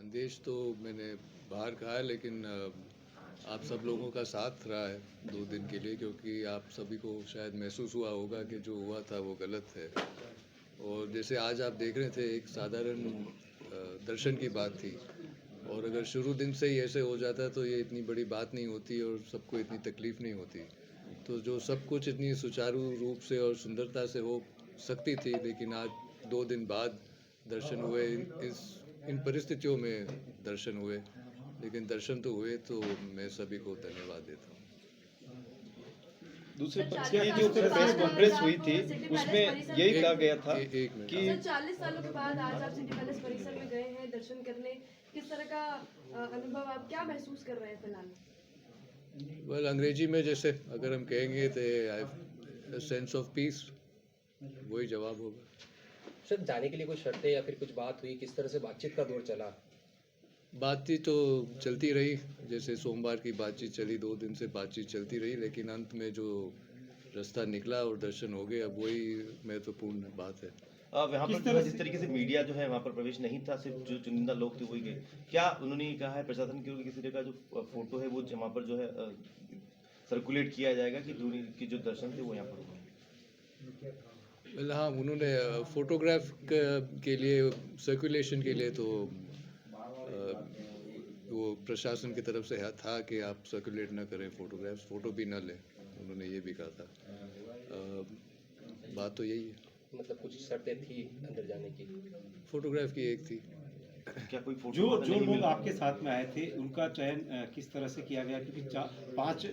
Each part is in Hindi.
संदेश तो मैंने बाहर कहा है, लेकिन आप सब लोगों का साथ रहा है 2 दिन के लिए, क्योंकि आप सभी को शायद महसूस हुआ होगा कि जो हुआ था वो गलत है। और जैसे आज आप देख रहे थे, एक साधारण दर्शन की बात थी, और अगर शुरू दिन से ही ऐसे हो जाता तो ये इतनी बड़ी बात नहीं होती और सबको इतनी तकलीफ नहीं होती। तो जो सब कुछ इतनी सुचारू रूप से और सुंदरता से हो सकती थी, लेकिन आज 2 दिन बाद दर्शन हुए, इन परिस्थितियों में दर्शन हुए, लेकिन दर्शन तो हुए, तो मैं सभी को धन्यवाद देता हूँ। दूसरे सर पक्ष 40 की जो सालों के प्रेस बाद कॉन्फ्रेंस आज हुई आप थी सिटी उसमें पैलेस परिसर यही में कहा गया था एक मिनट। कि सर 40 सालों के बाद आज आप सिटी पैलेस परिसर में गए हैं दर्शन करने, किस तरह का अनुभव, आप क्या महसूस कर रहे हैं फिलहाल? वेल, अंग्रेजी में जैसे अगर हम कहेंगे तो सेंस ऑफ पीस, वही जवाब होगा। सर जाने के लिए कोई शर्तें या फिर कुछ बात हुई, किस तरह से बातचीत का दौर चला? बातचीत तो चलती रही, जैसे सोमवार की बातचीत चली, 2 दिन से बातचीत चलती रही, लेकिन अंत में जो रास्ता निकला और दर्शन हो गए, अब वही महत्वपूर्ण बात है। वहाँ पर जो है जिस तरीके से मीडिया जो है वहाँ पर प्रवेश नहीं था, सिर्फ जो चुनिंदा लोग थे वही गए। क्या उन्होंने ये कहा है प्रशासन की ओर कि किसी तरह का जो फोटो है वो वहाँ पर जो है सर्कुलेट किया जाएगा कि दूरी की जो दर्शन थे वो यहाँ पर होगा? वेल, हाँ, उन्होंने फोटोग्राफ के लिए, सर्कुलेशन के लिए तो वो प्रशासन की तरफ से था कि आप सर्कुलेट ना करें फोटोग्राफ्स, फ़ोटो भी ना लें, उन्होंने ये भी कहा था। बात तो यही है। मतलब कुछ शर्तें थी अंदर जाने की? फोटोग्राफ की एक थी। क्या कोई फोटो जो वगैरह जो नहीं लोग मिला? आपके साथ में आए थे उनका चयन किस तरह से किया गया, क्योंकि 5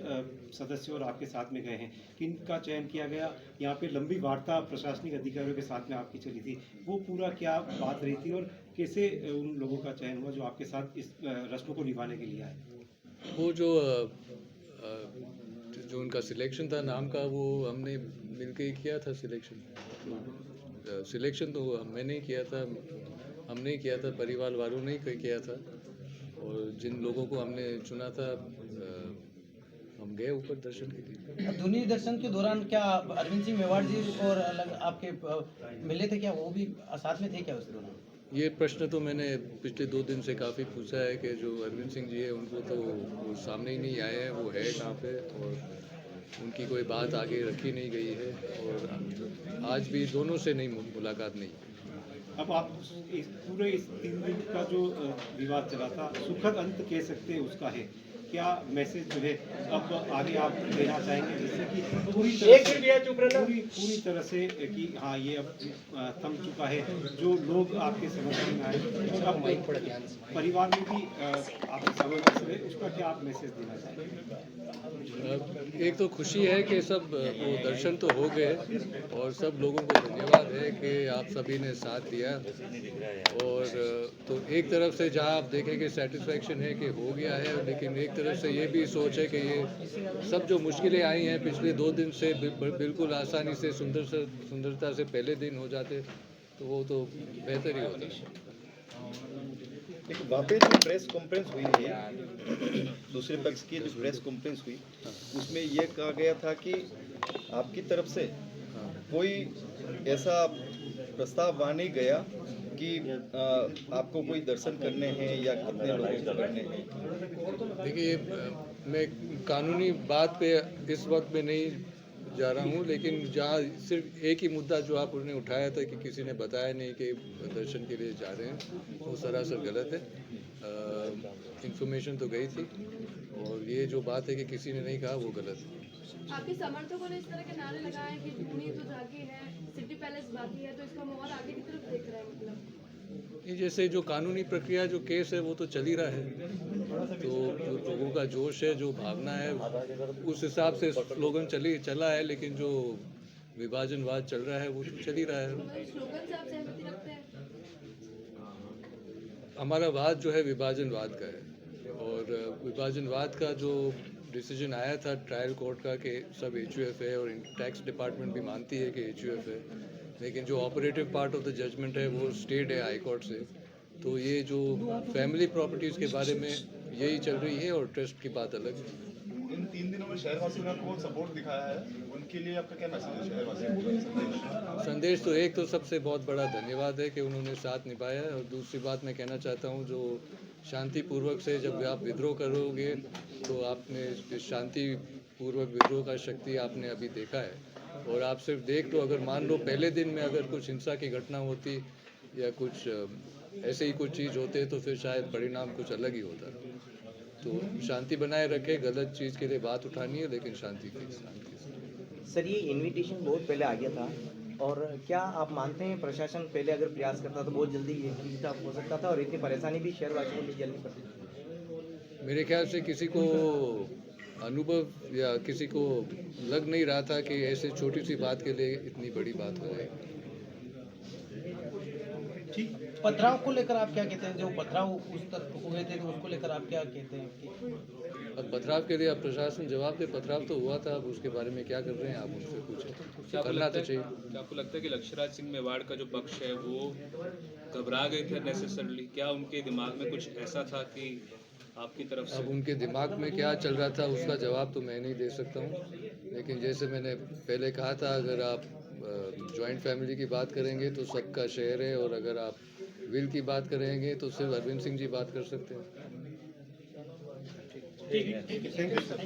सदस्य और आपके साथ में गए हैं, किनका चयन किया गया? यहाँ पे लंबी वार्ता प्रशासनिक अधिकारियों के साथ में आपकी चली थी, वो पूरा क्या बात रही थी और कैसे उन लोगों का चयन हुआ जो आपके साथ इस रस्म को निभाने के लिए आए? वो जो उनका सिलेक्शन था नाम का, वो हमने मिलके ही किया था सिलेक्शन। सिलेक्शन तो मैंने ही किया था, हमने ही किया था, परिवार वालों ने ही किया था, और जिन लोगों को हमने चुना था, हम गए ऊपर दर्शन के लिए। धुनी दर्शन के दौरान क्या अरविंद सिंह मेवाड़ जी और अलग आपके मिले थे क्या? वो भी साथ में थे क्या उस दौरान? ये प्रश्न तो मैंने पिछले 2 दिन से काफ़ी पूछा है कि जो अरविंद सिंह जी है उनको तो वो सामने ही नहीं आए हैं, वो है कहाँ पे, और उनकी कोई बात आगे रखी नहीं गई है, और आज भी दोनों से नहीं मुलाकात नहीं। अब आप इस 3 दिन का जो विवाद चला था, सुखद अंत कह सकते हैं उसका है, क्या मैसेज जो है अब आगे आप देना चाहेंगे, जिससे कि पूरी तरह से कि हाँ ये अब थम चुका है, जो लोग आपके समर्थन में आए, अब परिवार में भी आपके समर्थन से, उसका क्या आप मैसेज देना चाहेंगे? एक तो खुशी है कि सब वो दर्शन तो हो गए, और सब लोगों को धन्यवाद है कि आप सभी ने साथ दिया, और तो एक तरफ से जहाँ आप देखें कि सेटिस्फैक्शन है कि हो गया है, लेकिन एक तरफ से ये भी सोच है कि ये सब जो मुश्किलें आई हैं पिछले 2 दिन से बिल्कुल आसानी से सुंदरता से पहले दिन हो जाते, तो वो तो बेहतर ही होता। एक वहाँ पे जो प्रेस कॉन्फ्रेंस हुई है, दूसरे पक्ष की जो प्रेस कॉन्फ्रेंस हुई उसमें ये कहा गया था कि आपकी तरफ से कोई ऐसा प्रस्ताव वहाँ नहीं गया कि आपको कोई दर्शन करने हैं या कितने लोगों को करने हैं। देखिए, मैं कानूनी बात पे इस वक्त में नहीं जा रहा हूँ, लेकिन जहाँ सिर्फ एक ही मुद्दा जो आपने उठाया था कि किसी ने बताया नहीं कि दर्शन के लिए जा रहे हैं, वो सरासर गलत है। इंफॉर्मेशन तो गई थी, और ये जो बात है कि किसी ने नहीं कहा, वो गलत है। आपके समर्थकों ने इस तरह के नारे लगाए कि धोनी तो जाके है, सिटी पैलेस बाकी है, तो इसका हम और आगे की तरफ देख रहे हैं, मतलब ये जैसे जो कानूनी प्रक्रिया, जो केस है, वो तो चल ही रहा है, तो जो लोगों का जोश है, जो भावना है, उस हिसाब से स्लोगन चला है, लेकिन जो विभाजनवाद चल रहा है वो तो चल ही रहा है। स्लोगन से आप सहमति रखते हैं? हमारा वाद जो है विभाजनवाद का है, और विभाजनवाद का जो डिसीजन आया था ट्रायल कोर्ट का कि सब HUF है, और टैक्स डिपार्टमेंट भी मानती है कि HUF है, लेकिन जो operative part of the judgment है वो स्टेट है हाई कोर्ट से, तो ये जो फैमिली प्रॉपर्टीज़ के बारे में यही चल रही है, और ट्रस्ट की बात अलग है। इन 3 दिनों उन्होंने शहरवासियों ने आपको सपोर्ट दिखाया है, उनके लिए आपका क्या मैसेज है शहरवासियों को? संदेश तो एक तो सबसे बहुत बड़ा धन्यवाद है कि उन्होंने साथ निभाया है, और दूसरी बात मैं कहना चाहता हूँ जो शांतिपूर्वक से जब आप विद्रोह करोगे तो आपने इस शांतिपूर्वक विद्रोह का शक्ति आपने अभी देखा है। और आप सिर्फ देख लो, अगर मान लो पहले दिन में अगर कुछ हिंसा की घटना होती या कुछ ऐसे ही कुछ चीज़ होते तो फिर शायद परिणाम कुछ अलग ही होता। तो शांति बनाए रखे, गलत चीज़ के लिए बात उठानी है लेकिन शांति से। सर, ये इनविटेशन बहुत पहले आ गया था, और क्या आप मानते हैं प्रशासन पहले अगर प्रयास करता तो बहुत जल्दी ये चीज़ का हो सकता था और इतनी परेशानी भी शहरवासियों को झेलनी पड़ती थी? मेरे ख्याल से किसी को अनुभव या किसी को लग नहीं रहा था कि ऐसे छोटी सी बात के लिए इतनी बड़ी बात हो जाएगी। ठीक, पथराव को लेकर आप क्या कहते हैं? जो पथराव उस तक हुए थे तो उसको लेकर आप क्या कहते हैं कि अब पथराव के लिए अब प्रशासन जवाब दे। पथराव तो हुआ था, अब उसके बारे में क्या कर रहे हैं आप उनसे पूछें। करना तो चाहिए। क्या आपको लगता है कि लक्ष्यराज सिंह मेवाड़ का जो पक्ष है वो घबरा गए थे नेसेसरली? क्या उनके दिमाग में कुछ ऐसा था कि आपकी तरफ से? अब उनके दिमाग में क्या चल रहा था उसका जवाब तो मैं नहीं दे सकता हूँ, लेकिन जैसे मैंने पहले कहा था, अगर आप जॉइंट फैमिली की बात करेंगे तो सबका शेयर है, और अगर आप विल की बात करेंगे तो सिर्फ अरविंद सिंह जी बात कर सकते हैं। ठीक है, थैंक यू सर।